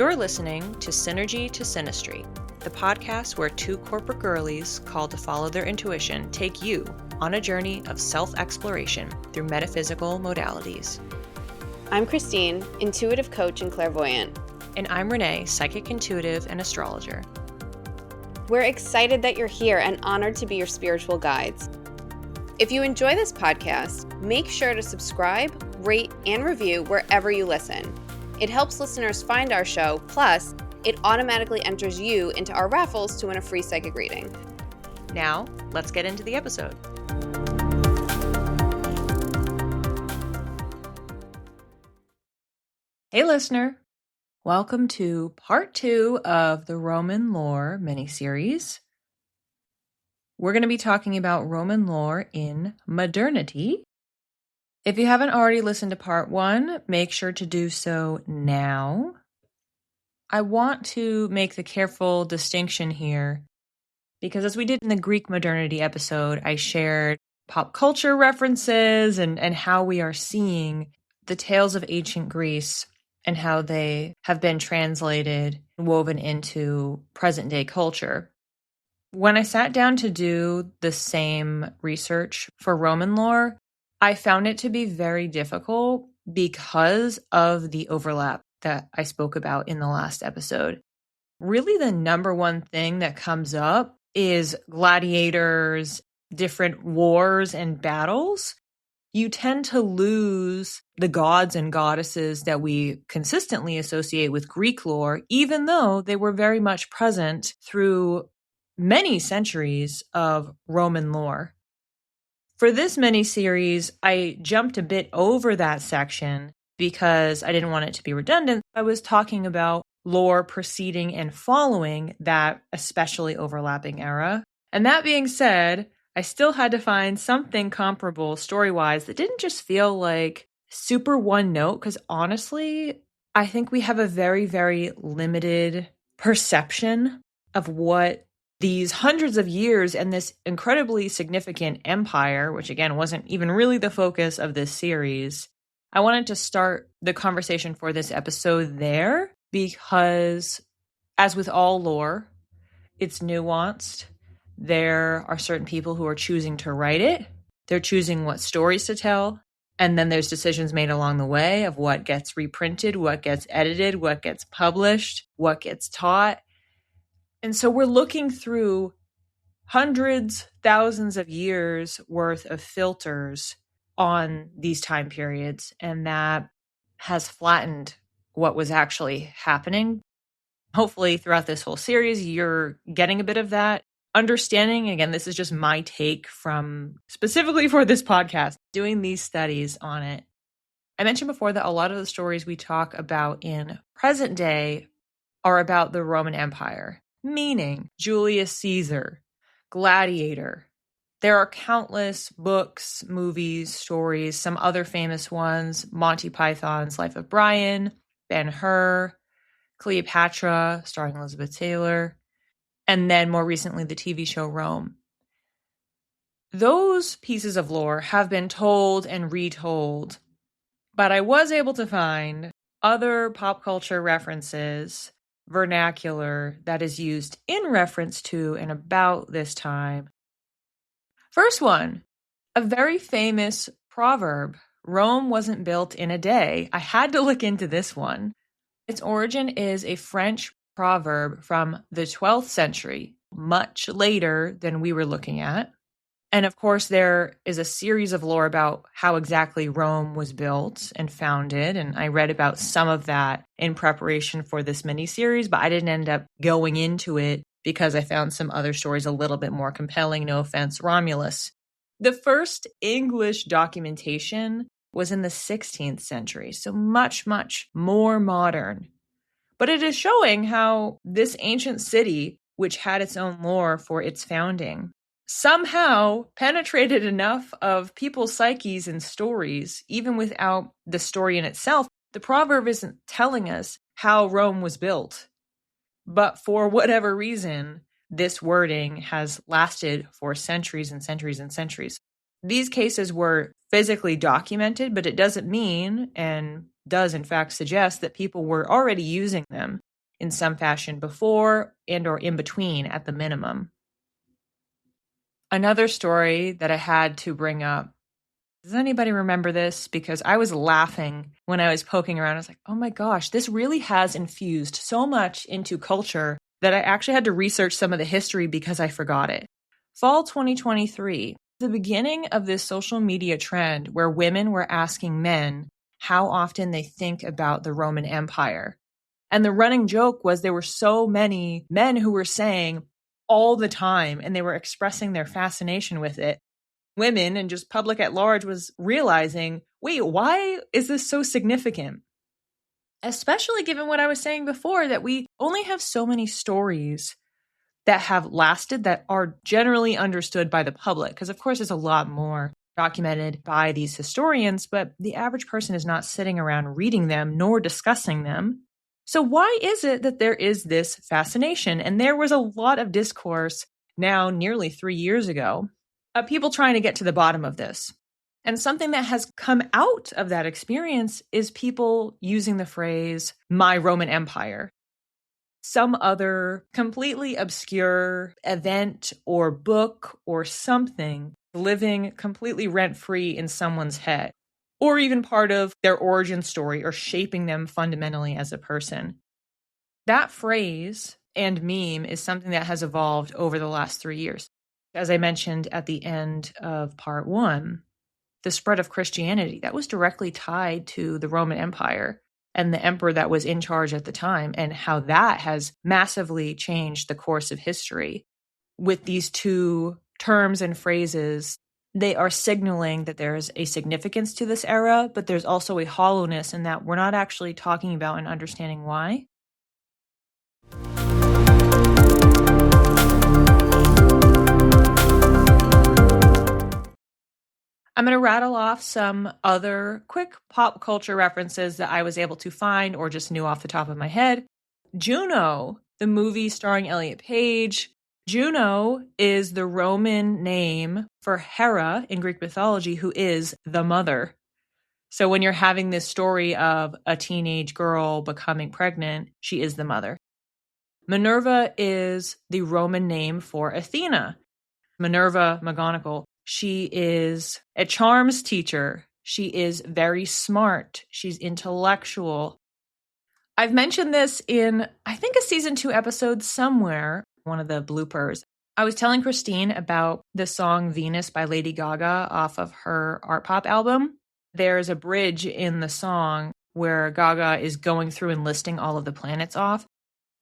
You're listening to Synergy to Synastry, the podcast where two corporate girlies called to follow their intuition take you on a journey of self-exploration through metaphysical modalities. I'm Christine, intuitive coach and clairvoyant. And I'm Renee, psychic intuitive and astrologer. We're excited that you're here and honored to be your spiritual guides. If you enjoy this podcast, make sure to subscribe, rate, and review wherever you listen. It helps listeners find our show, plus it automatically enters you into our raffles to win a free psychic reading. Now, let's get into the episode. Hey listener, welcome to part 2 of the Roman lore miniseries. We're going to be talking about Roman lore in Modernity. If you haven't already listened to part 1, make sure to do so now. I want to make the careful distinction here because as we did in the Greek modernity episode, I shared pop culture references and how we are seeing the tales of ancient Greece and how they have been translated and woven into present day culture. When I sat down to do the same research for Roman lore, I found it to be very difficult because of the overlap that I spoke about in the last episode. Really, the number one thing that comes up is gladiators, different wars and battles. You tend to lose the gods and goddesses that we consistently associate with Greek lore, even though they were very much present through many centuries of Roman lore. For this mini-series, I jumped a bit over that section because I didn't want it to be redundant. I was talking about lore preceding and following that especially overlapping era. And that being said, I still had to find something comparable story-wise that didn't just feel like super one note, because honestly, I think we have a very, very limited perception of what these hundreds of years and this incredibly significant empire, which again wasn't even really the focus of this series. I wanted to start the conversation for this episode there because, as with all lore, it's nuanced. There are certain people who are choosing to write it. They're choosing what stories to tell. And then there's decisions made along the way of what gets reprinted, what gets edited, what gets published, what gets taught. And so we're looking through hundreds, thousands of years worth of filters on these time periods, and that has flattened what was actually happening. Hopefully throughout this whole series, you're getting a bit of that understanding. Again, this is just my take from specifically for this podcast, doing these studies on it. I mentioned before that a lot of the stories we talk about in present day are about the Roman Empire. Meaning Julius Caesar, Gladiator. There are countless books, movies, stories, some other famous ones, Monty Python's Life of Brian, Ben-Hur, Cleopatra, starring Elizabeth Taylor, and then more recently the TV show Rome. Those pieces of lore have been told and retold, but I was able to find other pop culture references, vernacular that is used in reference to and about this time. First one, a very famous proverb. Rome wasn't built in a day. I had to look into this one. Its origin is a French proverb from the 12th century, much later than we were looking at. And of course, there is a series of lore about how exactly Rome was built and founded. And I read about some of that in preparation for this mini-series, but I didn't end up going into it because I found some other stories a little bit more compelling. No offense, Romulus. The first English documentation was in the 16th century, so much, much more modern. But it is showing how this ancient city, which had its own lore for its founding, somehow penetrated enough of people's psyches and stories, even without the story in itself. The proverb isn't telling us how Rome was built, but for whatever reason, this wording has lasted for centuries and centuries and centuries. These cases were physically documented, but it doesn't mean, and does in fact suggest, that people were already using them in some fashion before and or in between at the minimum. Another story that I had to bring up. Does anybody remember this? Because I was laughing when I was poking around. I was like, oh my gosh, this really has infused so much into culture that I actually had to research some of the history because I forgot it. Fall 2023, the beginning of this social media trend where women were asking men how often they think about the Roman Empire. And the running joke was there were so many men who were saying all the time, and they were expressing their fascination with it. Women and just public at large was realizing, wait, why is this so significant? Especially given what I was saying before, that we only have so many stories that have lasted that are generally understood by the public. Because, of course, there's a lot more documented by these historians, but the average person is not sitting around reading them nor discussing them. So why is it that there is this fascination? And there was a lot of discourse now nearly 3 years ago of people trying to get to the bottom of this. And something that has come out of that experience is people using the phrase, my Roman Empire. Some other completely obscure event or book or something living completely rent-free in someone's head, or even part of their origin story or shaping them fundamentally as a person. That phrase and meme is something that has evolved over the last 3 years. As I mentioned at the end of part 1, the spread of Christianity, that was directly tied to the Roman Empire and the emperor that was in charge at the time, and how that has massively changed the course of history. With these two terms and phrases, they are signaling that there is a significance to this era, but there's also a hollowness in that we're not actually talking about and understanding why. I'm going to rattle off some other quick pop culture references that I was able to find or just knew off the top of my head. Juno, the movie starring Elliot Page. Juno is the Roman name for Hera in Greek mythology, who is the mother. So when you're having this story of a teenage girl becoming pregnant, she is the mother. Minerva is the Roman name for Athena. Minerva McGonagall. She is a charms teacher. She is very smart. She's intellectual. I've mentioned this in, I think, a season 2 episode somewhere, one of the bloopers. I was telling Christine about the song Venus by Lady Gaga off of her art pop album. There's a bridge in the song where Gaga is going through and listing all of the planets off.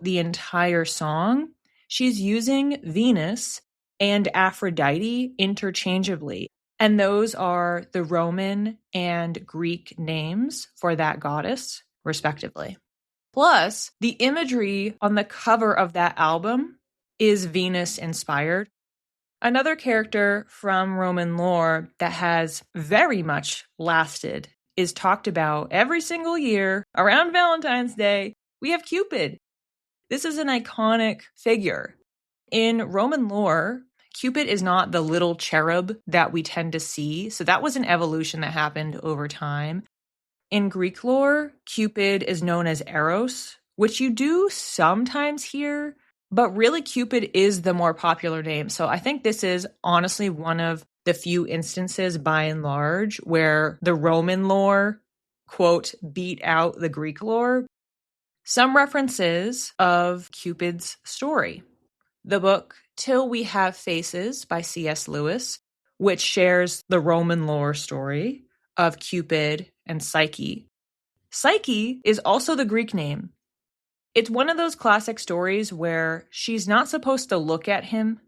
The entire song, she's using Venus and Aphrodite interchangeably. And those are the Roman and Greek names for that goddess, respectively. Plus, the imagery on the cover of that album is Venus inspired. Another character from Roman lore that has very much lasted is talked about every single year around Valentine's Day. We have Cupid. This is an iconic figure. In Roman lore, Cupid is not the little cherub that we tend to see. So that was an evolution that happened over time. In Greek lore, Cupid is known as Eros, which you do sometimes hear, but really Cupid is the more popular name. So I think this is honestly one of the few instances by and large where the Roman lore, quote, beat out the Greek lore. Some references of Cupid's story. The book Till We Have Faces by C.S. Lewis, which shares the Roman lore story of Cupid and Psyche. Psyche is also the Greek name. It's one of those classic stories where she's not supposed to look at him.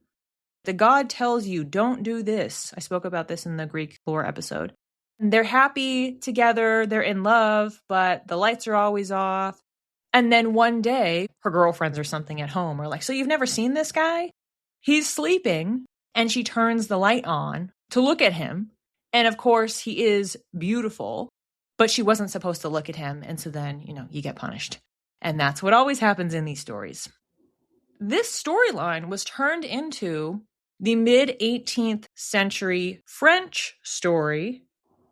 The god tells you, don't do this. I spoke about this in the Greek lore episode. They're happy together, they're in love, but the lights are always off. And then one day, her girlfriends or something at home are like, so you've never seen this guy? He's sleeping, and she turns the light on to look at him. And of course, he is beautiful, but she wasn't supposed to look at him. And so then, you get punished. And that's what always happens in these stories. This storyline was turned into the mid-18th century French story.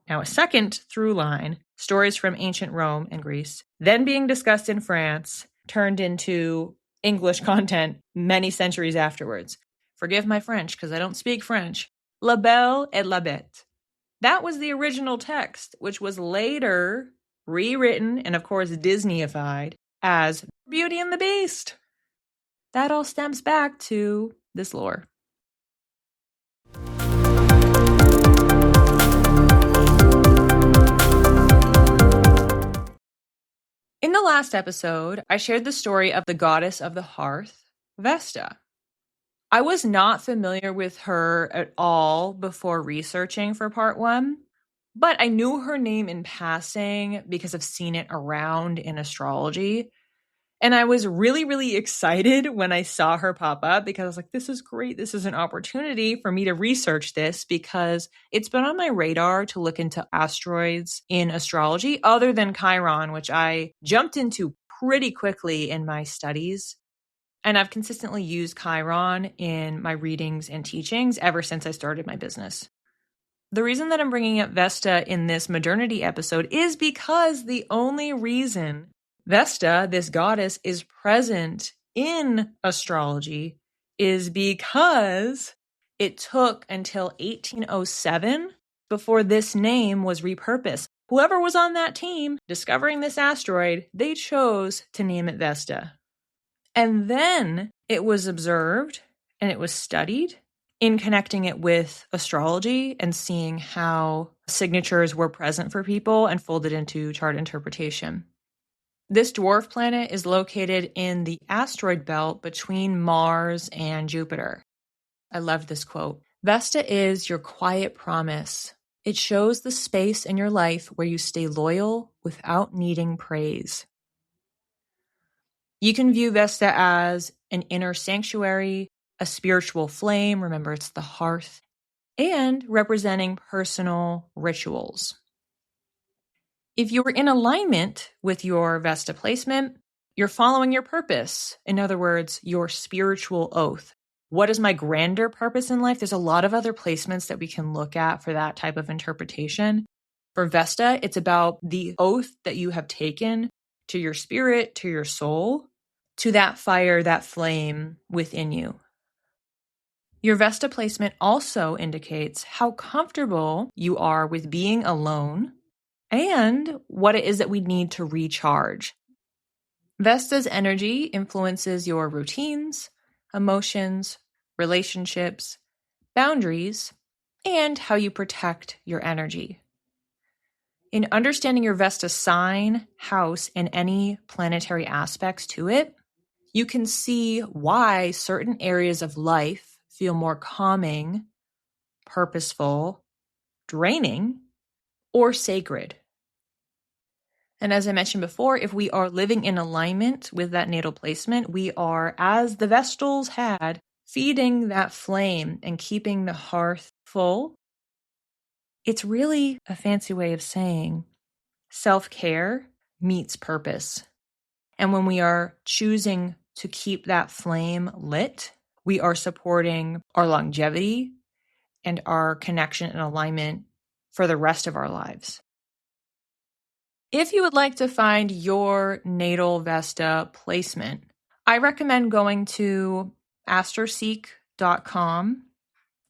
Now, a second through line, stories from ancient Rome and Greece, then being discussed in France, turned into English content many centuries afterwards. Forgive my French because I don't speak French. La Belle et la Bête. That was the original text, which was later rewritten and, of course, Disneyified as Beauty and the Beast. That all stems back to this lore. In the last episode, I shared the story of the goddess of the hearth, Vesta. I was not familiar with her at all before researching for part 1, but I knew her name in passing because I've seen it around in astrology. And I was really, really excited when I saw her pop up because I was like, this is great. This is an opportunity for me to research this because it's been on my radar to look into asteroids in astrology other than Chiron, which I jumped into pretty quickly in my studies. And I've consistently used Chiron in my readings and teachings ever since I started my business. The reason that I'm bringing up Vesta in this Modernity episode is because the only reason Vesta, this goddess, is present in astrology is because it took until 1807 before this name was repurposed. Whoever was on that team discovering this asteroid, they chose to name it Vesta. And then it was observed and it was studied in connecting it with astrology and seeing how signatures were present for people and folded into chart interpretation. This dwarf planet is located in the asteroid belt between Mars and Jupiter. I love this quote. Vesta is your quiet promise. It shows the space in your life where you stay loyal without needing praise. You can view Vesta as an inner sanctuary, a spiritual flame, remember it's the hearth, and representing personal rituals. If you are in alignment with your Vesta placement, you're following your purpose. In other words, your spiritual oath. What is my grander purpose in life? There's a lot of other placements that we can look at for that type of interpretation. For Vesta, it's about the oath that you have taken to your spirit, to your soul, to that fire, that flame within you. Your Vesta placement also indicates how comfortable you are with being alone and what it is that we need to recharge. Vesta's energy influences your routines, emotions, relationships, boundaries, and how you protect your energy. In understanding your Vesta sign, house, and any planetary aspects to it, you can see why certain areas of life feel more calming, purposeful, draining, or sacred. And as I mentioned before, if we are living in alignment with that natal placement, we are, as the Vestals had, feeding that flame and keeping the hearth full. It's really a fancy way of saying self-care meets purpose. And when we are choosing to keep that flame lit, we are supporting our longevity and our connection and alignment for the rest of our lives. If you would like to find your natal Vesta placement, I recommend going to astroseek.com.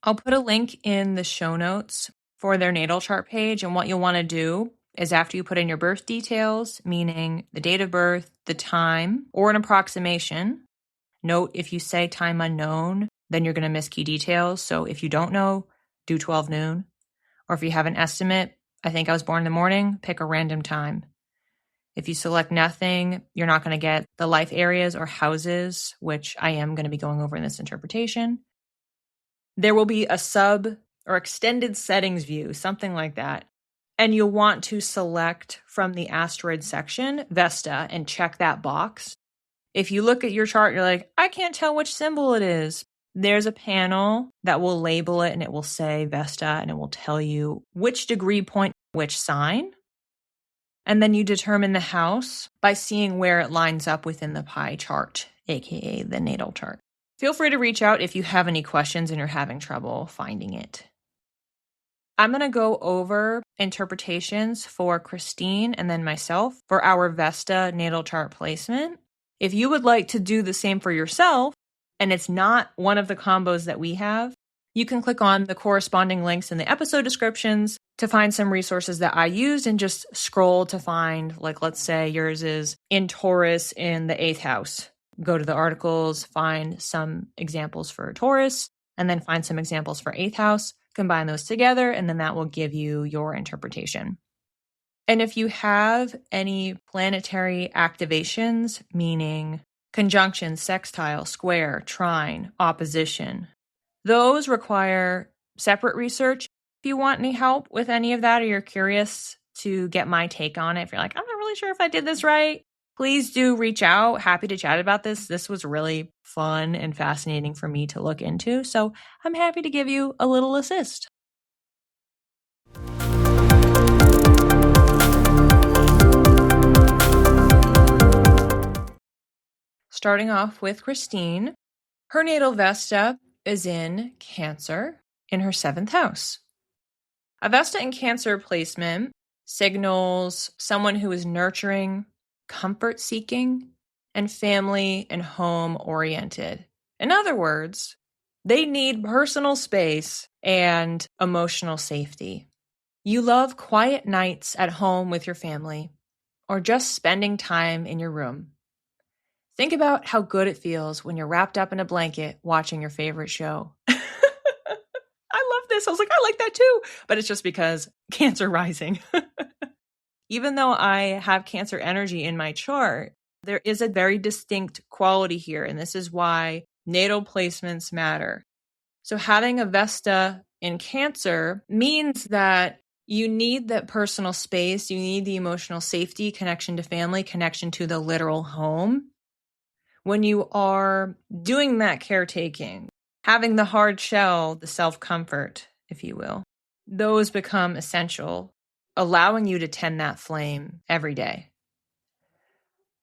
I'll put a link in the show notes for their natal chart page, and what you'll want to do is after you put in your birth details, meaning the date of birth, the time, or an approximation. Note, if you say time unknown, then you're going to miss key details. So if you don't know, do 12 noon. Or if you have an estimate, I think I was born in the morning, pick a random time. If you select nothing, you're not going to get the life areas or houses, which I am going to be going over in this interpretation. There will be a sub or extended settings view, something like that. And you'll want to select from the asteroid section, Vesta, and check that box. If you look at your chart, you're like, I can't tell which symbol it is. There's a panel that will label it and it will say Vesta and it will tell you which degree point, which sign. And then you determine the house by seeing where it lines up within the pie chart, aka the natal chart. Feel free to reach out if you have any questions and you're having trouble finding it. I'm going to go over interpretations for Christine and then myself for our Vesta natal chart placement. If you would like to do the same for yourself, and it's not one of the combos that we have, you can click on the corresponding links in the episode descriptions to find some resources that I used and just scroll to find, like, let's say yours is in Taurus in the 8th house. Go to the articles, find some examples for Taurus, and then find some examples for 8th house, combine those together, and then that will give you your interpretation. And if you have any planetary activations, meaning conjunction, sextile, square, trine, opposition, those require separate research. If you want any help with any of that, or you're curious to get my take on it, if you're like, I'm not really sure if I did this right, please do reach out. Happy to chat about this. This was really fun and fascinating for me to look into. So I'm happy to give you a little assist. Starting off with Christine, her natal Vesta is in Cancer in her 7th house. A Vesta in Cancer placement signals someone who is nurturing, comfort-seeking, and family and home-oriented. In other words, they need personal space and emotional safety. You love quiet nights at home with your family, or just spending time in your room. Think about how good it feels when you're wrapped up in a blanket watching your favorite show. I love this. I was like, I like that too. But it's just because Cancer rising. Even though I have Cancer energy in my chart, there is a very distinct quality here. And this is why natal placements matter. So having a Vesta in Cancer means that you need that personal space. You need the emotional safety, connection to family, connection to the literal home. When you are doing that caretaking, having the hard shell, the self-comfort, if you will, those become essential, allowing you to tend that flame every day.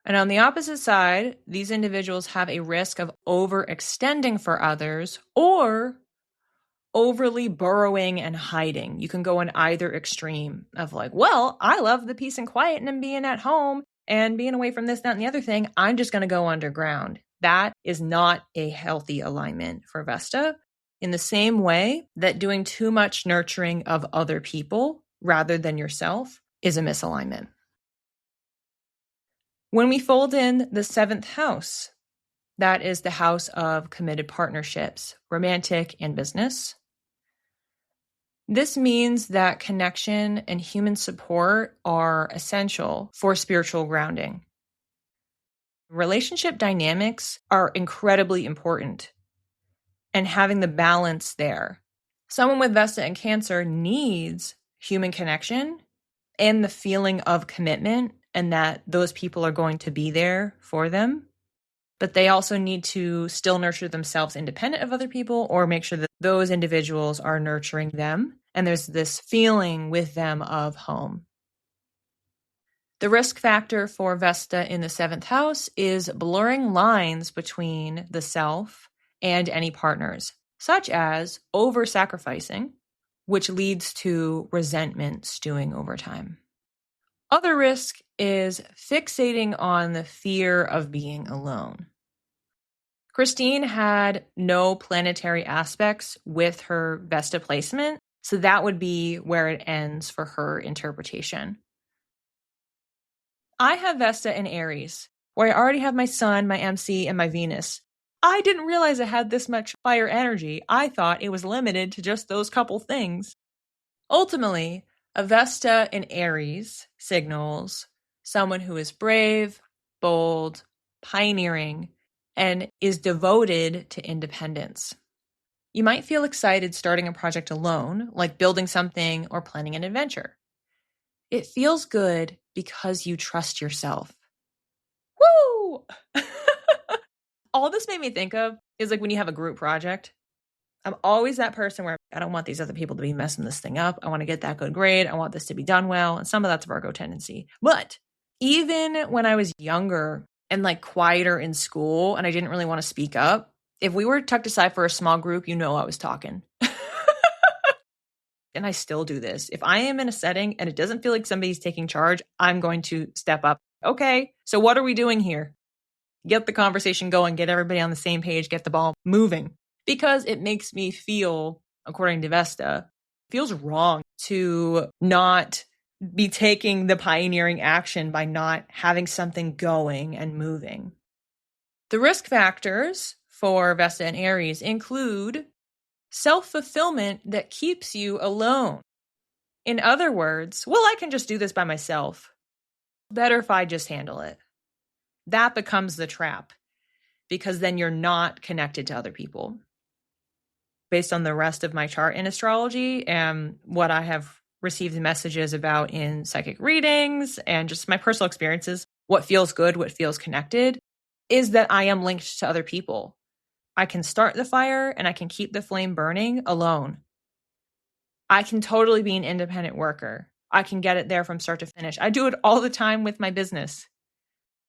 And on the opposite side, these individuals have a risk of overextending for others or overly burrowing and hiding. You can go in either extreme of like, well, I love the peace and quiet and being at home and being away from this, that, and the other thing. I'm just going to go underground. That is not a healthy alignment for Vesta. In the same way that doing too much nurturing of other people rather than yourself is a misalignment. When we fold in the 7th house, that is the house of committed partnerships, romantic and business. This means that connection and human support are essential for spiritual grounding. Relationship dynamics are incredibly important, and having the balance there. Someone with Vesta and Cancer needs human connection and the feeling of commitment and that those people are going to be there for them. But they also need to still nurture themselves independent of other people or make sure that those individuals are nurturing them. And there's this feeling with them of home. The risk factor for Vesta in the 7th house is blurring lines between the self and any partners, such as over-sacrificing, which leads to resentment stewing over time. Other risk is fixating on the fear of being alone. Christine had no planetary aspects with her Vesta placement, so that would be where it ends for her interpretation. I have Vesta in Aries, where I already have my Sun, my MC, and my Venus. I didn't realize it had this much fire energy. I thought it was limited to just those couple things. Ultimately, a Vesta in Aries signals someone who is brave, bold, pioneering, and is devoted to independence. You might feel excited starting a project alone, like building something or planning an adventure. It feels good because you trust yourself. Woo! All this made me think of is like when you have a group project. I'm always that person where I don't want these other people to be messing this thing up. I want to get that good grade. I want this to be done well. And some of that's Virgo tendency. But even when I was younger and like quieter in school and I didn't really want to speak up, if we were tucked aside for a small group, you know I was talking. And I still do this. If I am in a setting and it doesn't feel like somebody's taking charge, I'm going to step up. Okay, so what are we doing here? get the conversation going, get everybody on the same page, get the ball moving. Because it makes me feel, according to Vesta, feels wrong to not be taking the pioneering action by not having something going and moving. The risk factors for Vesta and Aries include self-fulfillment that keeps you alone. In other words, well, I can just do this by myself. Better if I just handle it. That becomes the trap, because then you're not connected to other people. Based on the rest of my chart in astrology and what I have received messages about in psychic readings and just my personal experiences, what feels good, what feels connected, is that I am linked to other people. I can start the fire and I can keep the flame burning alone. I can totally be an independent worker. I can get it there from start to finish. I do it all the time with my business.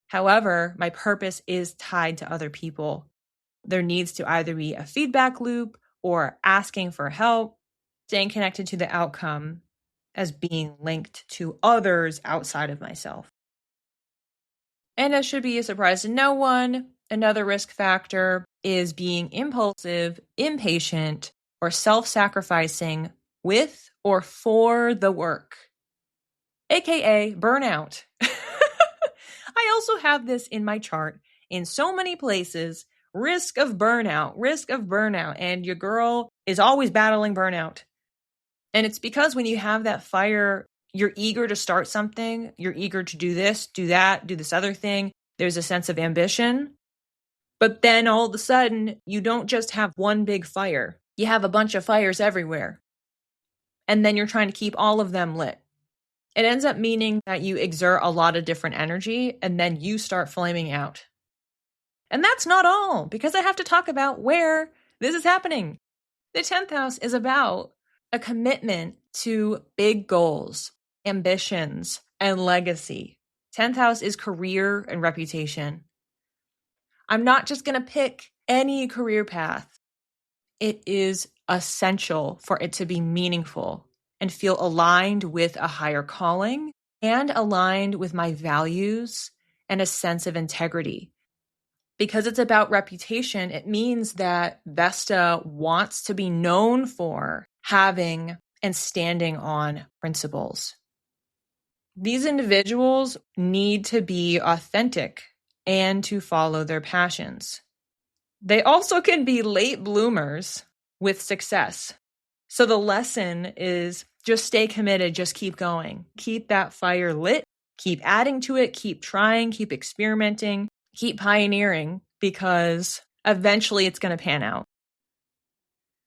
However, my purpose is tied to other people. There needs to either be a feedback loop or asking for help, staying connected to the outcome as being linked to others outside of myself. And as should be a surprise to no one, another risk factor is being impulsive, impatient, or self-sacrificing with or for the work, aka burnout. I also have this in my chart in so many places. Risk of burnout, and your girl is always battling burnout. And it's because when you have that fire, you're eager to start something, you're eager to do this, do that, do this other thing. There's a sense of ambition. But then all of a sudden, you don't just have one big fire. You have a bunch of fires everywhere. And then you're trying to keep all of them lit. It ends up meaning that you exert a lot of different energy, and then you start flaming out. And that's not all, because I have to talk about where this is happening. The 10th house is about a commitment to big goals, ambitions, and legacy. 10th house is career and reputation. I'm not just going to pick any career path. It is essential for it to be meaningful and feel aligned with a higher calling and aligned with my values and a sense of integrity. Because it's about reputation, it means that Vesta wants to be known for having and standing on principles. These individuals need to be authentic and to follow their passions. They also can be late bloomers with success. So the lesson is just stay committed, just keep going. Keep that fire lit, keep adding to it, keep trying, keep experimenting, keep pioneering, because eventually it's going to pan out.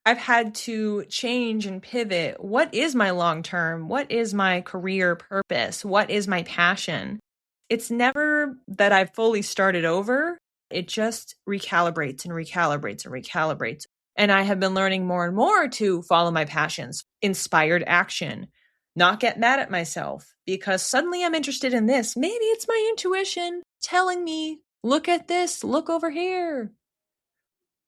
I've had to change and pivot. What is my long term? What is my career purpose? What is my passion? It's never that I've fully started over. It just recalibrates and recalibrates and recalibrates. And I have been learning more and more to follow my passions, inspired action, not get mad at myself because suddenly I'm interested in this. Maybe it's my intuition telling me, look at this, look over here.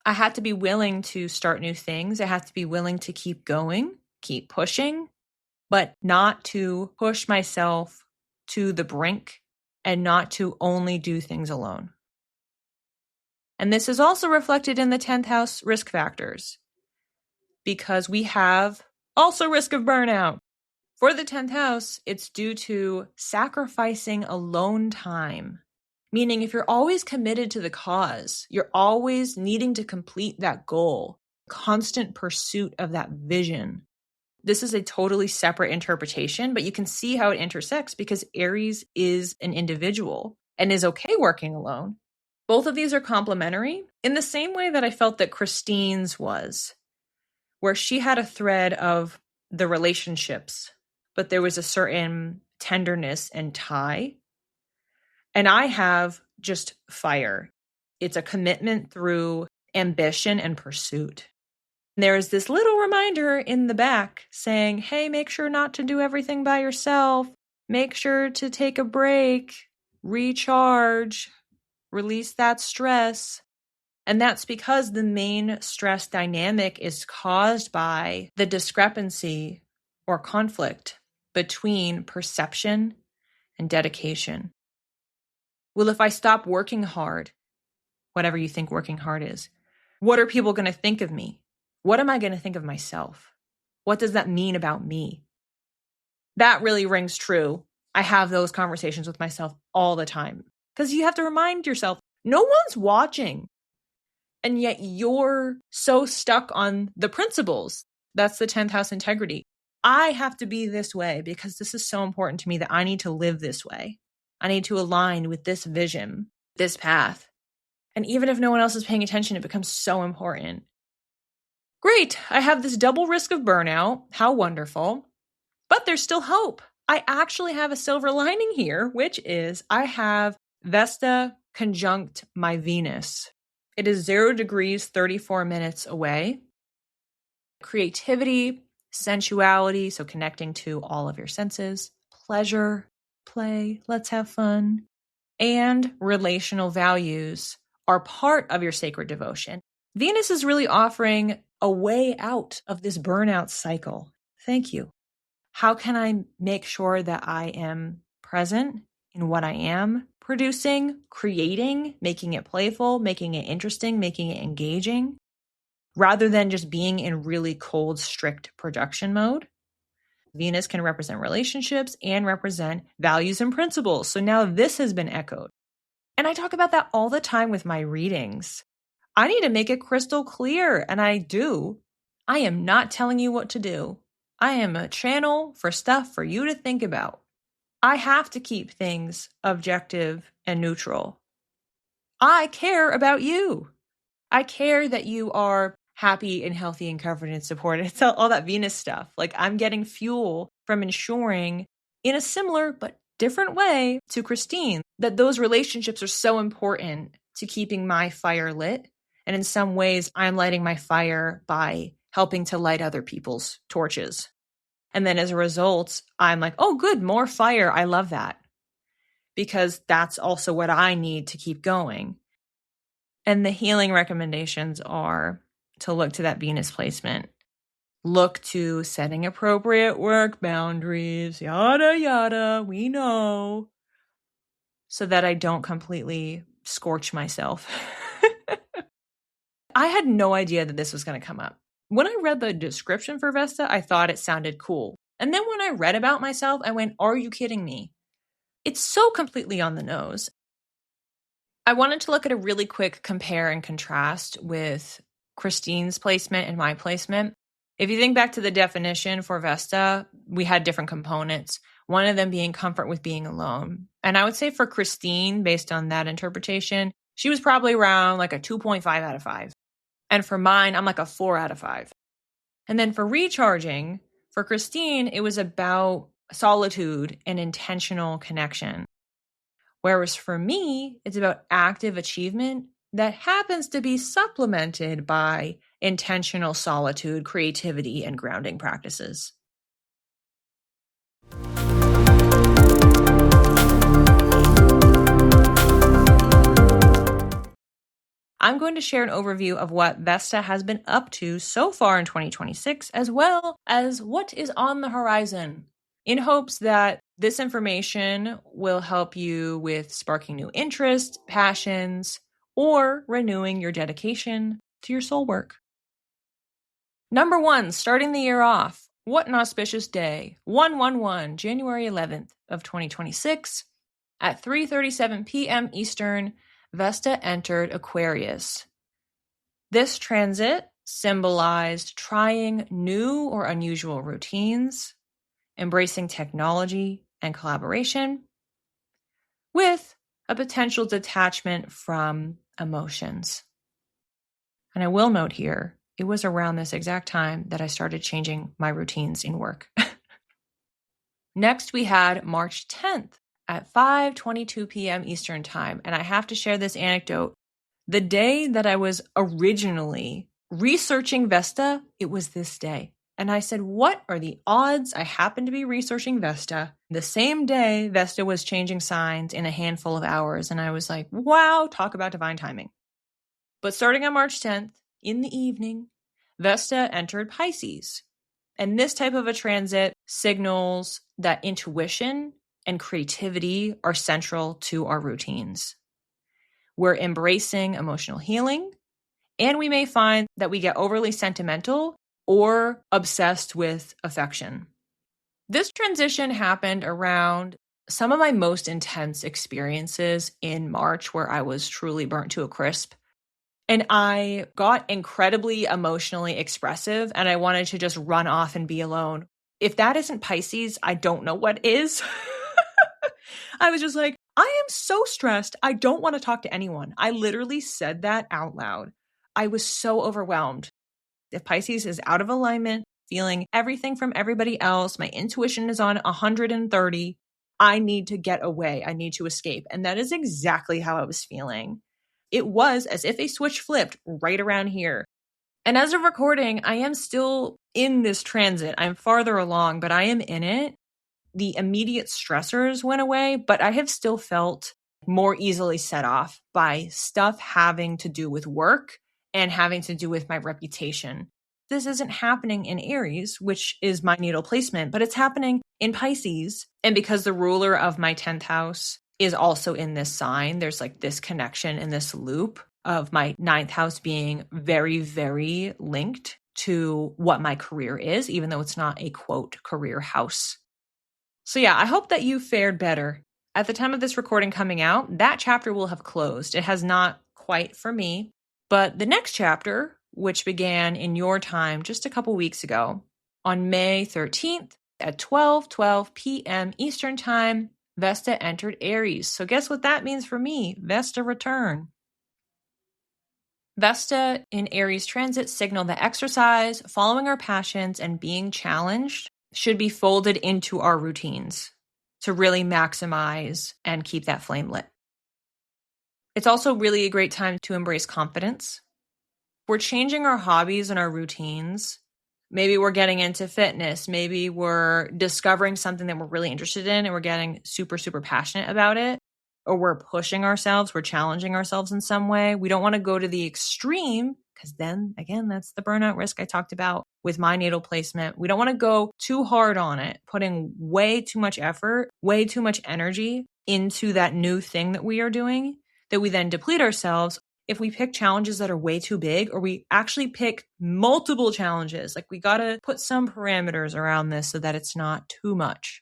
I had to be willing to start new things. I had to be willing to keep going, keep pushing, but not to push myself to the brink and not to only do things alone. And this is also reflected in the 10th house risk factors, because we have also risk of burnout. For the 10th house, it's due to sacrificing alone time. Meaning if you're always committed to the cause, you're always needing to complete that goal, constant pursuit of that vision. This is a totally separate interpretation, but you can see how it intersects because Aries is an individual and is okay working alone. Both of these are complementary in the same way that I felt that Christine's was, where she had a thread of the relationships, but there was a certain tenderness and tie. And I have just fire. It's a commitment through ambition and pursuit. There's this little reminder in the back saying, hey, make sure not to do everything by yourself. Make sure to take a break, recharge, release that stress. And that's because the main stress dynamic is caused by the discrepancy or conflict between perception and dedication. Well, if I stop working hard, whatever you think working hard is. What are people going to think of me? What am I going to think of myself? What does that mean about me? That really rings true. I have those conversations with myself all the time because you have to remind yourself, no one's watching. And yet you're so stuck on the principles. That's the 10th house integrity. I have to be this way because this is so important to me that I need to live this way. I need to align with this vision, this path. And even if no one else is paying attention, it becomes so important. Great, I have this double risk of burnout. How wonderful. But there's still hope. I actually have a silver lining here, which is I have Vesta conjunct my Venus. It is 0 degrees, 34 minutes away. Creativity, sensuality, so connecting to all of your senses, pleasure, play, let's have fun, and relational values are part of your sacred devotion. Venus is really offering a way out of this burnout cycle. Thank you. How can I make sure that I am present in what I am producing, creating, making it playful, making it interesting, making it engaging, rather than just being in really cold, strict production mode? Venus can represent relationships and represent values and principles. So now this has been echoed. And I talk about that all the time with my readings. I need to make it crystal clear, and I do. I am not telling you what to do. I am a channel for stuff for you to think about. I have to keep things objective and neutral. I care about you. I care that you are happy and healthy and covered and supported. It's all that Venus stuff. Like I'm getting fuel from ensuring in a similar but different way to Christine that those relationships are so important to keeping my fire lit. And in some ways, I'm lighting my fire by helping to light other people's torches. And then as a result, I'm like, oh, good, more fire. I love that. Because that's also what I need to keep going. And the healing recommendations are to look to that Venus placement. Look to setting appropriate work boundaries, yada, yada, we know. So that I don't completely scorch myself. I had no idea that this was going to come up. When I read the description for Vesta, I thought it sounded cool. And then when I read about myself, I went, are you kidding me? It's so completely on the nose. I wanted to look at a really quick compare and contrast with Christine's placement and my placement. If you think back to the definition for Vesta, we had different components, one of them being comfort with being alone. And I would say for Christine, based on that interpretation, she was probably around like a 2.5 out of 5. And for mine, I'm like a 4 out of 5. And then for recharging, for Christine, it was about solitude and intentional connection. Whereas for me, it's about active achievement that happens to be supplemented by intentional solitude, creativity, and grounding practices. I'm going to share an overview of what Vesta has been up to so far in 2026, as well as what is on the horizon, in hopes that this information will help you with sparking new interests, passions, or renewing your dedication to your soul work. Number 1, starting the year off. What an auspicious day. 1/11, January 11th of 2026. At 3:37 p.m. Eastern, Vesta entered Aquarius. This transit symbolized trying new or unusual routines, embracing technology and collaboration, with a potential detachment from emotions. And I will note here, it was around this exact time that I started changing my routines in work. Next, we had March 10th at 5:22 p.m. Eastern Time. And I have to share this anecdote. The day that I was originally researching Vesta, it was this day. And I said, what are the odds I happen to be researching Vesta the same day Vesta was changing signs in a handful of hours? And I was like, wow, talk about divine timing. But starting on March 10th, in the evening, Vesta entered Pisces. And this type of a transit signals that intuition and creativity are central to our routines. We're embracing emotional healing, and we may find that we get overly sentimental or obsessed with affection. This transition happened around some of my most intense experiences in March, where I was truly burnt to a crisp. And I got incredibly emotionally expressive, and I wanted to just run off and be alone. If that isn't Pisces, I don't know what is. I was just like, I am so stressed. I don't want to talk to anyone. I literally said that out loud. I was so overwhelmed. If Pisces is out of alignment, feeling everything from everybody else, my intuition is on 130, I need to get away. I need to escape. And that is exactly how I was feeling. It was as if a switch flipped right around here. And as of recording, I am still in this transit. I'm farther along, but I am in it. The immediate stressors went away, but I have still felt more easily set off by stuff having to do with work and having to do with my reputation. This isn't happening in Aries, which is my natal placement, but it's happening in Pisces. And because the ruler of my 10th house is also in this sign, there's like this connection in this loop of my 9th house being very, very linked to what my career is, even though it's not a quote career house. So yeah, I hope that you fared better. At the time of this recording coming out, that chapter will have closed. It has not quite for me, but the next chapter, which began in your time just a couple weeks ago, on May 13th at 12:12 p.m. Eastern Time, Vesta entered Aries. So guess what that means for me? Vesta return. Vesta in Aries transit signal that exercise, following our passions, and being challenged should be folded into our routines to really maximize and keep that flame lit. It's also really a great time to embrace confidence. We're changing our hobbies and our routines. Maybe we're getting into fitness. Maybe we're discovering something that we're really interested in and we're getting super, super passionate about it. Or we're pushing ourselves, we're challenging ourselves in some way. We don't want to go to the extreme because then, again, that's the burnout risk I talked about with my natal placement. We don't want to go too hard on it, putting way too much effort, way too much energy into that new thing that we are doing, that we then deplete ourselves. If we pick challenges that are way too big, or we actually pick multiple challenges, like we got to put some parameters around this so that it's not too much.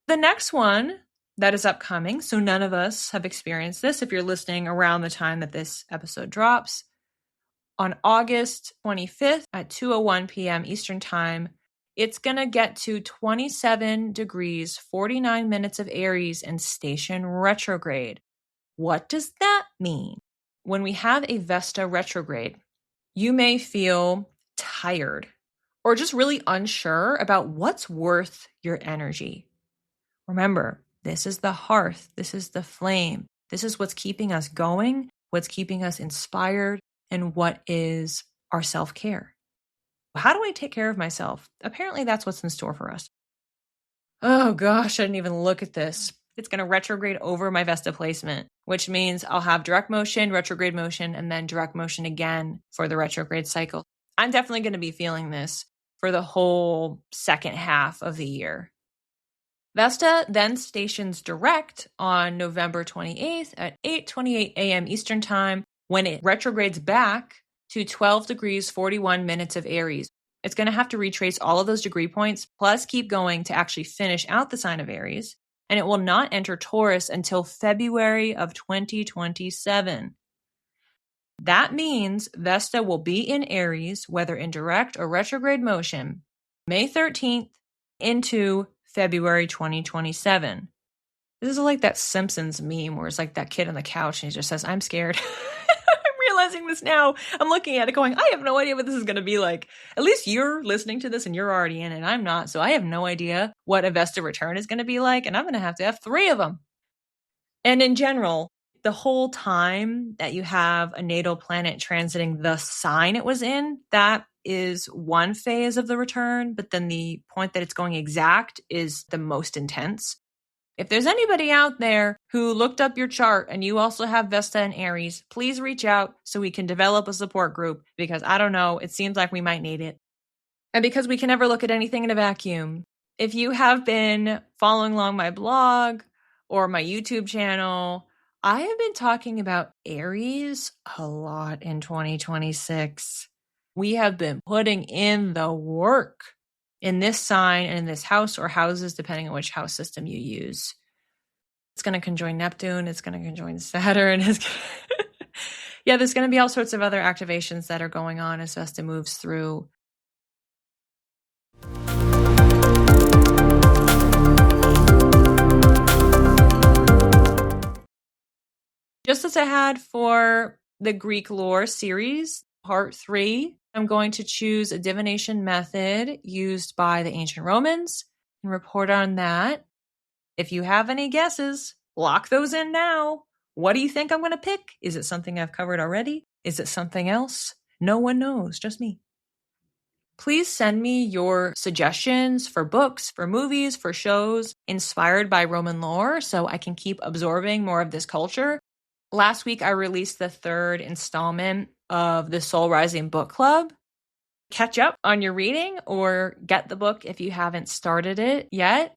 The next one that is upcoming, so none of us have experienced this if you're listening around the time that this episode drops, on August 25th at 2:01 p.m. Eastern Time, it's going to get to 27 degrees, 49 minutes of Aries and station retrograde. What does that mean? When we have a Vesta retrograde, you may feel tired or just really unsure about what's worth your energy. Remember, this is the hearth. This is the flame. This is what's keeping us going, what's keeping us inspired, and what is our self-care. How do I take care of myself? Apparently, that's what's in store for us. Oh gosh, I didn't even look at this. It's going to retrograde over my Vesta placement, which means I'll have direct motion, retrograde motion, and then direct motion again for the retrograde cycle. I'm definitely going to be feeling this for the whole second half of the year. Vesta then stations direct on November 28th at 8:28 a.m. Eastern Time when it retrogrades back to 12 degrees, 41 minutes of Aries. It's going to have to retrace all of those degree points, plus keep going to actually finish out the sign of Aries. And it will not enter Taurus until February of 2027. That means Vesta will be in Aries, whether in direct or retrograde motion, May 13th into February 2027. This is like that Simpsons meme where it's like that kid on the couch and he just says, I'm scared. I'm realizing this now. I'm looking at it going, I have no idea what this is going to be like. At least you're listening to this and you're already in it. I'm not. So I have no idea what a Vesta return is going to be like. And I'm going to have 3 of them. And in general, the whole time that you have a natal planet transiting the sign it was in, that is one phase of the return. But then the point that it's going exact is the most intense. If there's anybody out there who looked up your chart and you also have Vesta and Aries, please reach out so we can develop a support group, because I don't know, it seems like we might need it. And because we can never look at anything in a vacuum, if you have been following along my blog or my YouTube channel, I have been talking about Aries a lot in 2026. We have been putting in the work in this sign and in this house or houses, depending on which house system you use. It's going to conjoin Neptune. It's going to conjoin Saturn. Yeah, there's going to be all sorts of other activations that are going on as Vesta moves through. Just as I had for the Greek lore series, part 3, I'm going to choose a divination method used by the ancient Romans and report on that. If you have any guesses, lock those in now. What do you think I'm going to pick? Is it something I've covered already? Is it something else? No one knows, just me. Please send me your suggestions for books, for movies, for shows inspired by Roman lore so I can keep absorbing more of this culture. Last week, I released the 3rd installment of the Soul Rising Book Club. Catch up on your reading or get the book if you haven't started it yet.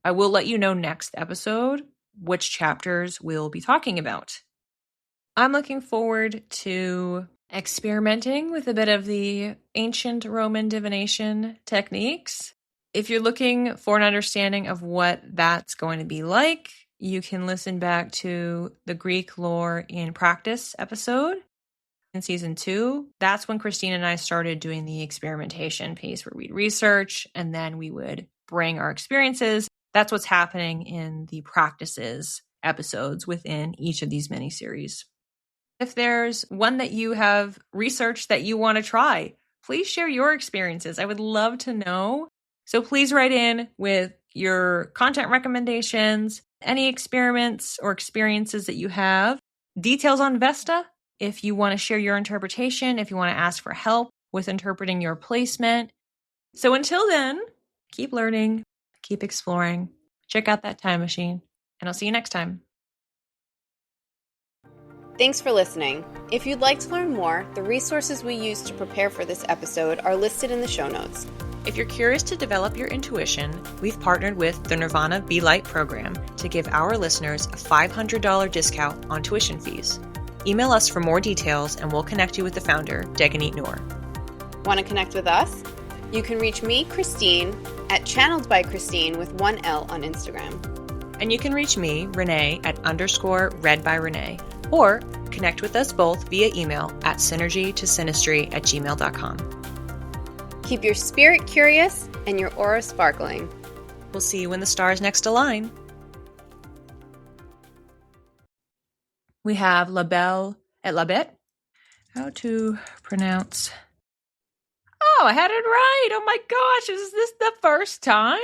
I will let you know next episode which chapters we'll be talking about. I'm looking forward to experimenting with a bit of the ancient Roman divination techniques. If you're looking for an understanding of what that's going to be like, you can listen back to the Greek lore in practice episode in season 2. That's when Christine and I started doing the experimentation piece where we'd research and then we would bring our experiences. That's what's happening in the practices episodes within each of these mini-series. If there's one that you have researched that you want to try, please share your experiences. I would love to know. So please write in with your content recommendations, any experiments or experiences that you have, details on Vesta, if you want to share your interpretation, if you want to ask for help with interpreting your placement. So until then, keep learning, keep exploring, check out that time machine, and I'll see you next time. Thanks for listening. If you'd like to learn more, the resources we used to prepare for this episode are listed in the show notes. If you're curious to develop your intuition, we've partnered with the Nuurvana Be Light program to give our listeners a $500 discount on tuition fees. Email us for more details and we'll connect you with the founder, Deganit Noor. Want to connect with us? You can reach me, Christine, at Channeled by Christine with 1 L on Instagram. And you can reach me, Renee, at _read by Renee, or connect with us both via email at synergytosynastry@gmail.com. Keep your spirit curious and your aura sparkling. We'll see you when the stars next align. We have La Belle et la Bête. How to pronounce... Oh, I had it right. Oh my gosh, is this the first time?